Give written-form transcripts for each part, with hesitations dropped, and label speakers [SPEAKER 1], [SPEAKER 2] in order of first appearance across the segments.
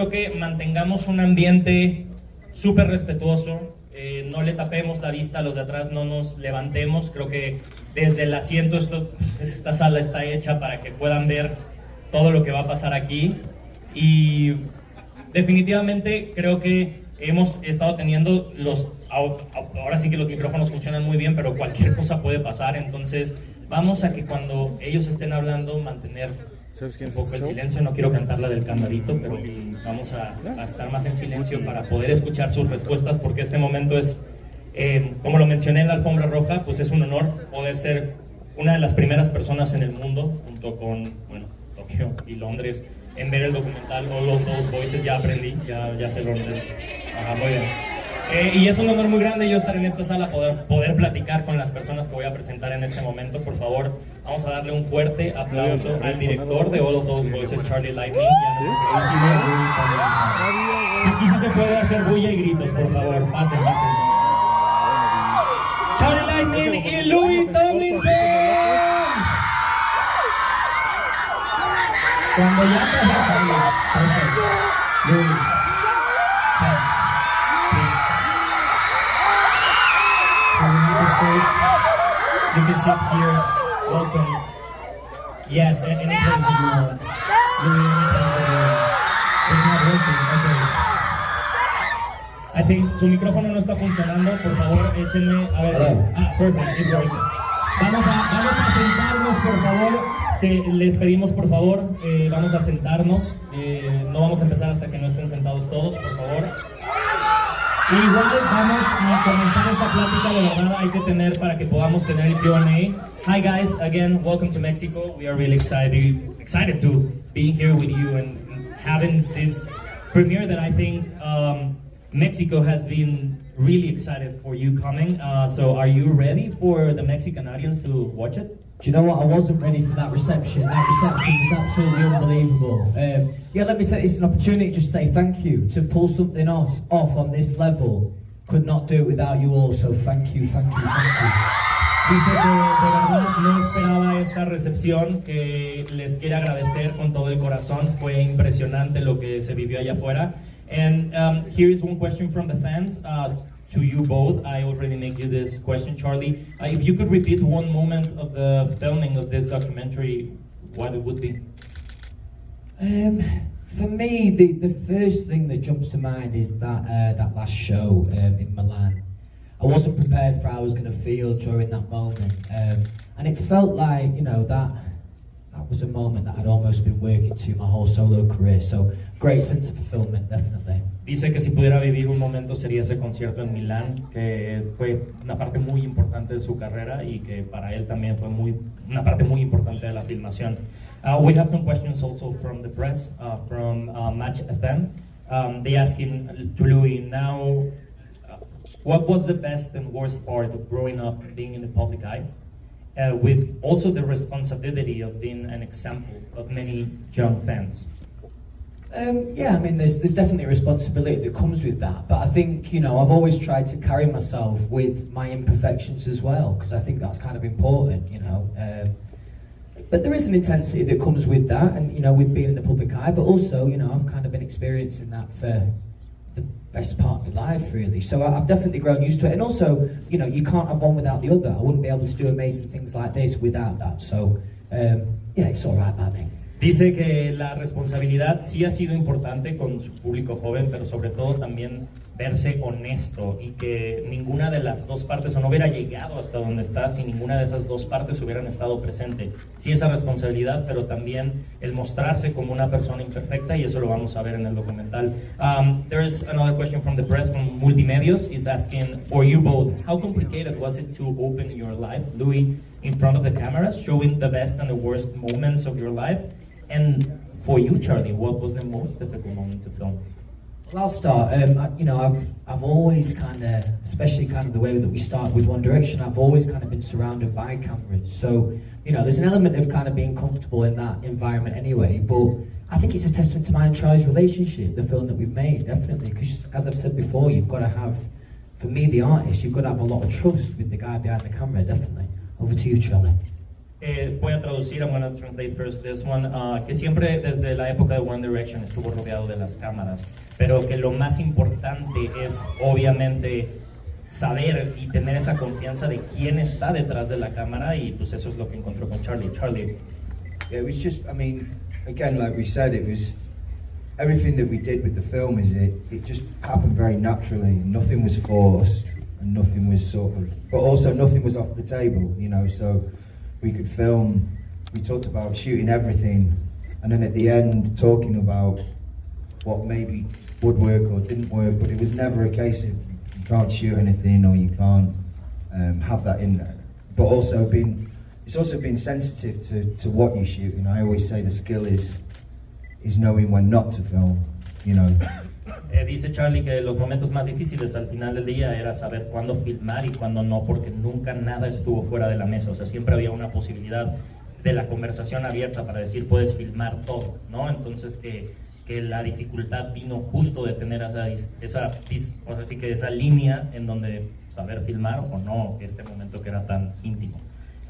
[SPEAKER 1] creo que mantengamos un ambiente súper respetuoso, no le tapemos la vista a los de atrás, no nos levantemos. Creo que desde el asiento esta sala está hecha para que puedan ver todo lo que va a pasar aquí. Y definitivamente creo que hemos estado teniendo ahora sí que los micrófonos funcionan muy bien, pero cualquier cosa puede pasar. Entonces vamos a que cuando ellos estén hablando mantener un poco el silencio. No quiero cantar la del candadito, pero vamos a estar más en silencio para poder escuchar sus respuestas, porque este momento es, como lo mencioné en la alfombra roja, pues es un honor poder ser una de las primeras personas en el mundo, junto con, bueno, Tokio y Londres, en ver el documental All of Those Voices. Ya aprendí, ya sé lo que... Ajá, muy bien. Y es un honor muy grande yo estar en esta sala, poder platicar con las personas que voy a presentar en este momento. Por favor, vamos a darle un fuerte aplauso al director de All of Those Voices, Lightening, y a nuestro queridísimo Tomlinson. Aquí sí se puede hacer bulla y gritos, por favor, pasen. Lightening y Tomlinson. Cuando ya pasan, perfecto. Thanks. You can sit here. Welcome. Yes, any place you want. It's not working. Okay. I think su micrófono no está funcionando. Por favor, échenme. A ver. Perfect. It's working. Vamos a sentarnos, por favor. Les pedimos, por favor, vamos a sentarnos. No vamos a empezar hasta que no estén sentados todos, por favor. Igual vamos a comenzar esta plática, de verdad hay que tener para que podamos tener el Q&A. Hi guys, again, welcome to Mexico. We are really excited to be here with you and having this premiere that I think Mexico has been really excited for you coming. So are you ready for the Mexican audience to watch it?
[SPEAKER 2] Do you know what? I wasn't ready for that reception. That reception was absolutely unbelievable. Yeah, let me take this as an opportunity to just say thank you. To pull something off on this level, could not do it without you all, so thank you.
[SPEAKER 1] Dice que de verdad no esperaba esta recepción, que les quiere agradecer con todo el corazón. Fue impresionante lo que se vivió allá afuera. And here is one question from the fans. To you both, I already made you this question, Charlie. If you could repeat one moment of the filming of this documentary, what it would be?
[SPEAKER 2] For me, the first thing that jumps to mind is that last show in Milan. I wasn't prepared for how I was going to feel during that moment, and it felt like, you know, that was a moment that I'd almost been working to my whole solo career. So great sense of fulfillment, definitely.
[SPEAKER 1] Dice que si pudiera vivir un momento sería ese concierto en Milán, que fue una parte muy importante de su carrera y que para él también fue una parte muy importante de la filmación. We have some questions also from the press, from Match FM. They asking to Louis now, what was the best and worst part of growing up being in the public eye, with also the responsibility of being an example of many young fans?
[SPEAKER 2] Yeah, I mean, there's definitely a responsibility that comes with that, but I think, you know, I've always tried to carry myself with my imperfections as well, because I think that's kind of important, you know. But there is an intensity that comes with that, and, you know, with being in the public eye, but also, you know, I've kind of been experiencing that for the best part of my life, really. So I've definitely grown used to it, and also, you know, you can't have one without the other. I wouldn't be able to do amazing things like this without that, so, yeah, it's all right by me.
[SPEAKER 1] Dice que la responsabilidad sí ha sido importante con su público joven, pero sobre todo también verse honesto y que ninguna de las dos partes, o no hubiera llegado hasta donde está si ninguna de esas dos partes hubieran estado presente. Sí, esa responsabilidad, pero también el mostrarse como una persona imperfecta, y eso lo vamos a ver en el documental. There's another question from the press, from Multimedios, is asking for you both, how complicated was it to open your life, Louis, in front of the cameras, showing the best and the worst moments of your life? And for you, Charlie, what was the most difficult moment to film?
[SPEAKER 2] Well, I'll start. You know, I've always kind of, especially kind of the way that we start with One Direction, I've always kind of been surrounded by cameras. So, you know, there's an element of kind of being comfortable in that environment anyway. But I think it's a testament to mine and Charlie's relationship, the film that we've made, definitely. Because as I've said before, you've got to have, for me, the artist, you've got to have a lot of trust with the guy behind the camera, definitely. Over to you, Charlie.
[SPEAKER 1] Voy a traducir, I'm going to translate first this one, que siempre desde la época de One Direction estuvo rodeado de las cámaras, pero que lo más importante es obviamente saber y tener esa confianza de quién está detrás de la cámara, y pues eso es lo que encontró con Charlie. Charlie.
[SPEAKER 3] Yeah, it was just, I mean, again, like we said, it was everything that we did with the film it just happened very naturally. Nothing was forced and nothing was sort of, but also nothing was off the table, you know, so we could film, we talked about shooting everything, and then at the end talking about what maybe would work or didn't work, but it was never a case of you can't shoot anything or you can't have that in there. But also it's also been sensitive to what you shoot, and I always say the skill is knowing when not to film, you know.
[SPEAKER 1] Dice Charlie que los momentos más difíciles al final del día era saber cuándo filmar y cuándo no, porque nunca nada estuvo fuera de la mesa, o sea, siempre había una posibilidad de la conversación abierta para decir puedes filmar todo, ¿no? Entonces que la dificultad vino justo de tener esa línea en donde saber filmar o no este momento que era tan íntimo.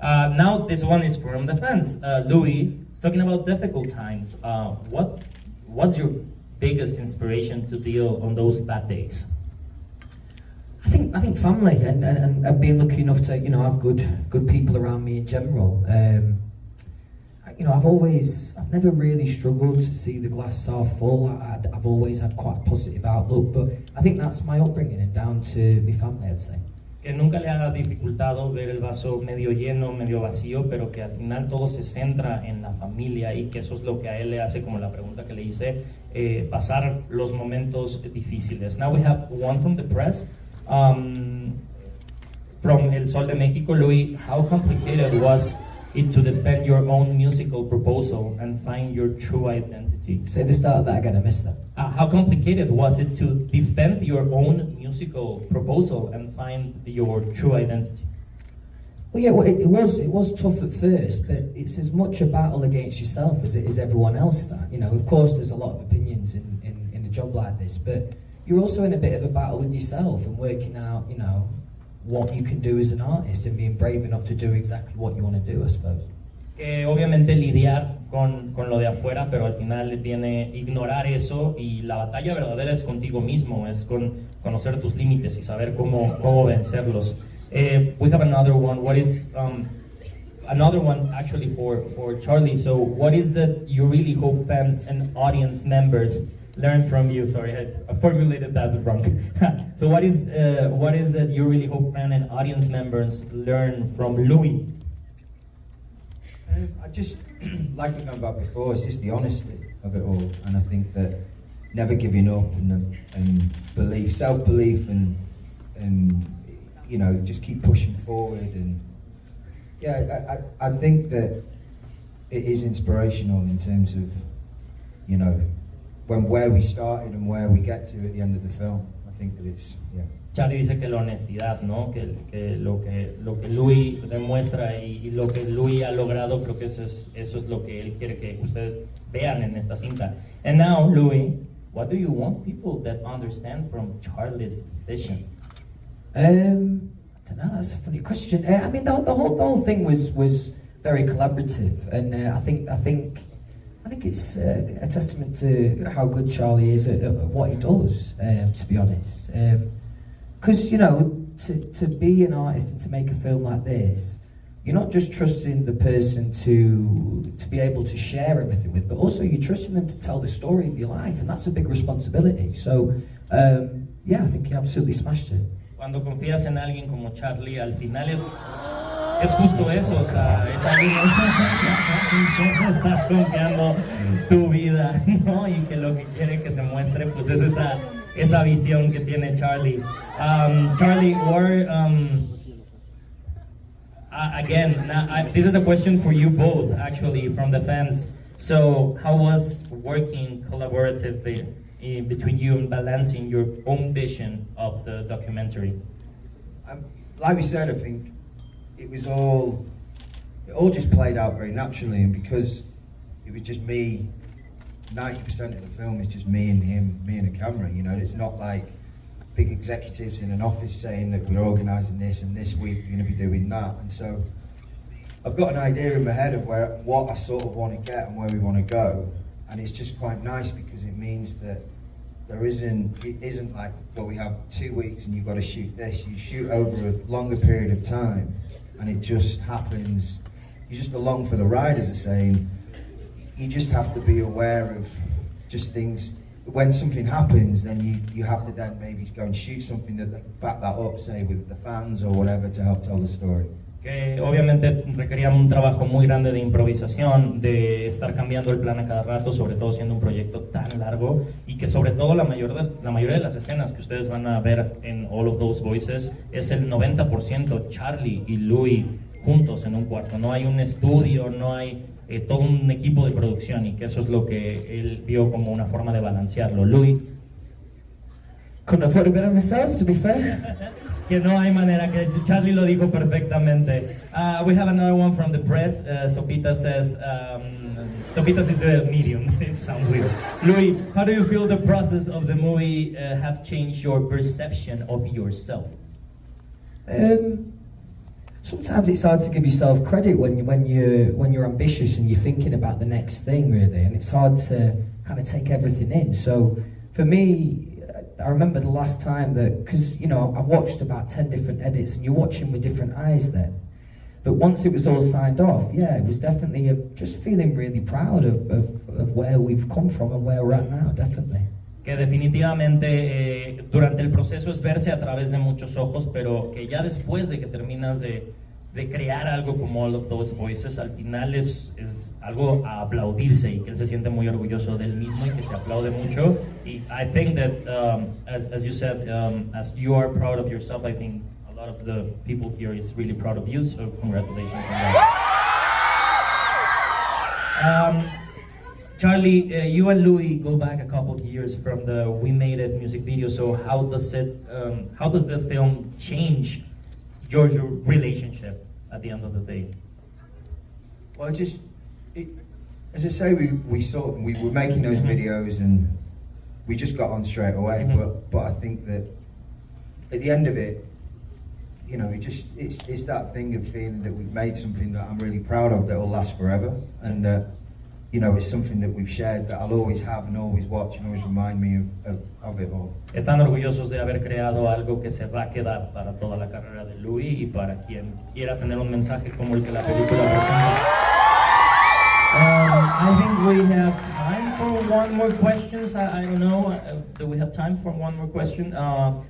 [SPEAKER 1] Now this one is from the fans. Louis, talking about difficult times, what's your biggest inspiration to deal on those bad days?
[SPEAKER 2] I think family and being lucky enough to have good people around me in general. I've never really struggled to see the glass half full. I've always had quite a positive outlook, but I think that's my upbringing and down to my family, I'd say.
[SPEAKER 1] Que nunca le ha dificultado ver el vaso medio lleno, medio vacío, pero que al final todo se centra en la familia, y que eso es lo que a él le hace, como la pregunta que le hice, pasar los momentos difíciles. Now we have one from the press, from El Sol de México. Louis, how complicated was it to defend your own musical proposal and find your true identity?
[SPEAKER 2] Say the start of that again, I missed that.
[SPEAKER 1] How complicated was it to defend your own musical proposal and find your true identity?
[SPEAKER 2] Well, yeah, it was tough at first, but it's as much a battle against yourself as it is everyone else. That, you know, of course, there's a lot of opinions in a job like this, but you're also in a bit of a battle with yourself and working out, you know, what you can do as an artist and being brave enough to do exactly what you want to do, I suppose.
[SPEAKER 1] Obviamente lidiar con lo de afuera, pero al final viene ignorar eso, y la batalla verdadera es contigo mismo, es con conocer tus límites y saber cómo vencerlos. We have another one. What is another one actually for Charlie? So what is that you really hope fans and audience members learn from you? Sorry, I formulated that wrong. So what is that you really hope fan and audience members learn from Louis?
[SPEAKER 3] I just, like I about before, it's just the honesty of it all, and I think that never giving up and belief, self-belief, and you know, just keep pushing forward. And yeah, I think that it is inspirational in terms of, you know, where we started and where we get to at the end of the film. I think that it's, yeah.
[SPEAKER 1] Charlie dice que la honestidad, ¿no? Que lo que Louis demuestra y lo que Louis ha logrado, creo que eso es lo que él quiere que ustedes vean en esta cinta. And now, Louis, what do you want people that understand from Charlie's vision?
[SPEAKER 2] I don't know. That's a funny question. I mean, the whole thing was very collaborative, and I think it's a testament to how good Charlie is at what he does. To be honest, because you know, to be an artist and to make a film like this, you're not just trusting the person to be able to share everything with, but also you're trusting them to tell the story of your life, and that's a big responsibility. So, yeah, I think he absolutely smashed it.
[SPEAKER 1] Cuando confías en alguien como Charlie, al final es justo eso, o sea, es alguien que estás confiando tu vida, ¿no? Y que lo que quiere que se muestre, pues es esa visión que tiene Charlie. Charlie, again, this is a question for you both, actually, from the fans. So, how was working collaboratively between you and balancing your own vision of the documentary?
[SPEAKER 3] Like we said, I think it all just played out very naturally, and because it was just me, 90% of the film is just me and him, me and the camera, you know. It's not like big executives in an office saying that we're organising this and this week we're going to be doing that. And so I've got an idea in my head of what I sort of want to get and where we want to go, and it's just quite nice because it means that it isn't like, well, we have 2 weeks and you've got to shoot this. You shoot over a longer period of time, and it just happens. You're just along for the ride, as I say. You just have to be aware of just things. When something happens, then you have to then maybe go and shoot something that back that up, say with the fans or whatever, to help tell the story.
[SPEAKER 1] Que obviamente requería un trabajo muy grande de improvisación, de estar cambiando el plan a cada rato, sobre todo siendo un proyecto tan largo, y que sobre todo la mayoría de las escenas que ustedes van a ver en All of Those Voices es el 90% Charlie y Louis juntos en un cuarto. No hay un estudio, no hay todo un equipo de producción, y que eso es lo que él vio como una forma de balancearlo. Louis.
[SPEAKER 2] Couldn't have put it better myself, to be fair.
[SPEAKER 1] Que no hay manera, que Charlie lo dijo perfectamente. We have another one from the press. Sopita says, Sopitas is the medium. It sounds weird. Louis, how do you feel the process of the movie have changed your perception of yourself?
[SPEAKER 2] Sometimes it's hard to give yourself credit when you're ambitious and you're thinking about the next thing, really, and it's hard to kind of take everything in. So for me, I remember the last time that, because I've watched about 10 different edits, and you're watching with different eyes then. But once it was all signed off, yeah, it was definitely just feeling really proud of where we've come from and where we're at now, definitely.
[SPEAKER 1] Que definitivamente durante el proceso es verse a través de muchos ojos, pero que ya después de que terminas de crear algo como All of Those Voices, al final es algo a aplaudirse, y que él se siente muy orgulloso del mismo y que se aplaude mucho. Y I think that, as you said, as you are proud of yourself, I think a lot of the people here is really proud of you, so congratulations on that. Charlie, you and Louis go back a couple of years from the We Made It music video, so how does the film change your relationship at the end of the day?
[SPEAKER 3] Well, as I say, we were making those videos and we just got on straight away. But I think that at the end of it, it's that thing of feeling that we've made something that I'm really proud of, that will last forever, and it's something that we've shared, that I'll always have and always watch and always remind me of it all.
[SPEAKER 1] Están orgullosos de haber creado algo que se va a quedar para toda la carrera de Louis y para quien quiera tener un mensaje como el que la película presenta. I think we have time for one more question. I don't know, do we have time for one more question?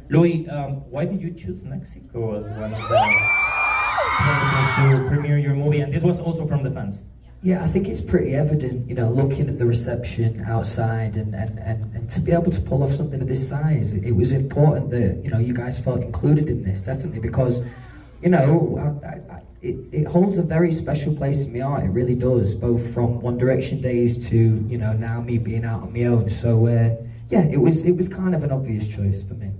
[SPEAKER 1] Louis, why did you choose Mexico as one of the places to premiere your movie? And this was also from the fans.
[SPEAKER 2] Yeah, I think it's pretty evident, looking at the reception outside and to be able to pull off something of this size. It was important that, you guys felt included in this, definitely, because, it holds a very special place in my heart. It really does, both from One Direction days to, now me being out on my own. So, yeah, it was kind of an obvious choice for me.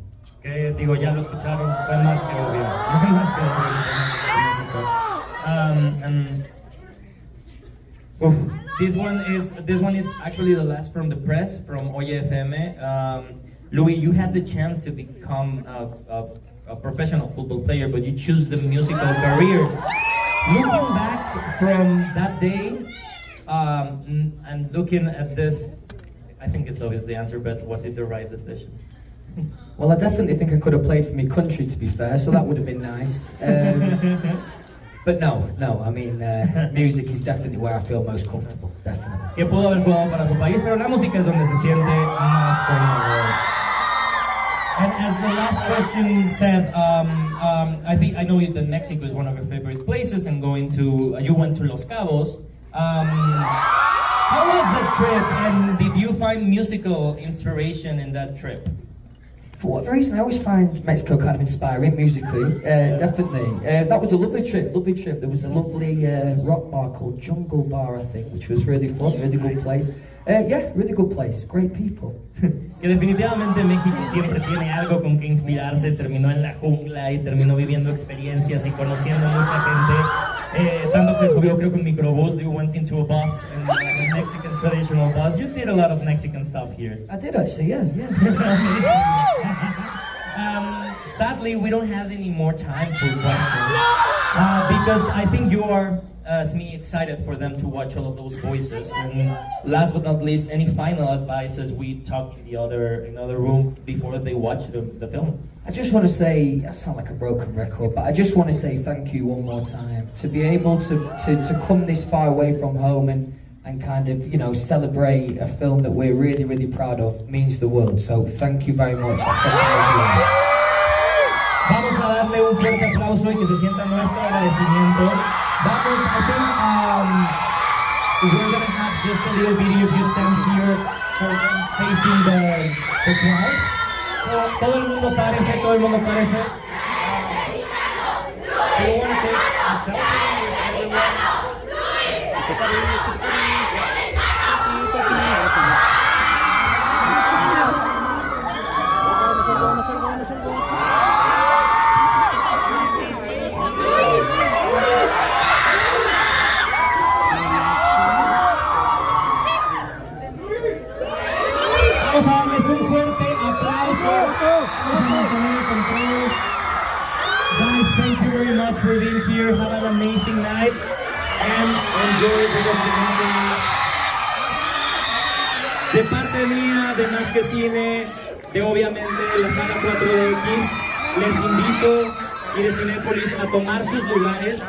[SPEAKER 1] Que digo, ya lo escucharon, fue más que obvio. Más que obvio. This one is actually the last from the press, from Oye FM. Louis, you had the chance to become a professional football player, but you choose the musical career. Looking back from that day and looking at this, I think it's obvious the answer, but was it the right decision?
[SPEAKER 2] Well, I definitely think I could have played for my country, to be fair, so that would have been nice. But no, I mean, music is definitely where I feel most comfortable, definitely.
[SPEAKER 1] Que pudo haber jugado para su país, pero la música es donde se siente más cómodo. And as the last question said, I know that Mexico is one of your favorite places, and you went to Los Cabos. How was the trip, and did you find musical inspiration in that trip?
[SPEAKER 2] For whatever reason, I always find Mexico kind of inspiring musically, definitely. That was a lovely trip. There was a lovely rock bar called Jungle Bar, I think, which was really fun, really good place. Yeah, really good place, great people.
[SPEAKER 1] Que definitivamente México siempre tiene algo con que inspirarse. Terminó en la jungla y terminó viviendo experiencias y conociendo mucha gente. Tanto se subió, creo que un microbús. You went into a bus, a Mexican traditional bus. You did a lot of Mexican stuff here.
[SPEAKER 2] I did actually, yeah.
[SPEAKER 1] Sadly, we don't have any more time for questions. Because I think you are, as me, excited for them to watch all of those voices. And last but not least, any final advice as we talk in the other room before they watch the film?
[SPEAKER 2] I just want to say, I sound like a broken record, but I just want to say thank you one more time. To be able to come this far away from home and kind of, you know, celebrate a film that we're really, really proud of means the world. So thank you very much.
[SPEAKER 1] Vamos a darle un fuerte aplauso y que se sienta nuestro agradecimiento. Vamos, I think we're going to have just a little video if you stand here for them facing the crowd. So, todo el mundo parece. Do you want to take a selfie with everyone? Vamos a darles un fuerte aplauso. Vamos a mantener el control. Guys, thank you very much for being here. Have an amazing night and enjoy the documentary. De parte mía, de Más que Cine, de obviamente la sala 4DX, les invito y de Cinépolis a tomar sus lugares.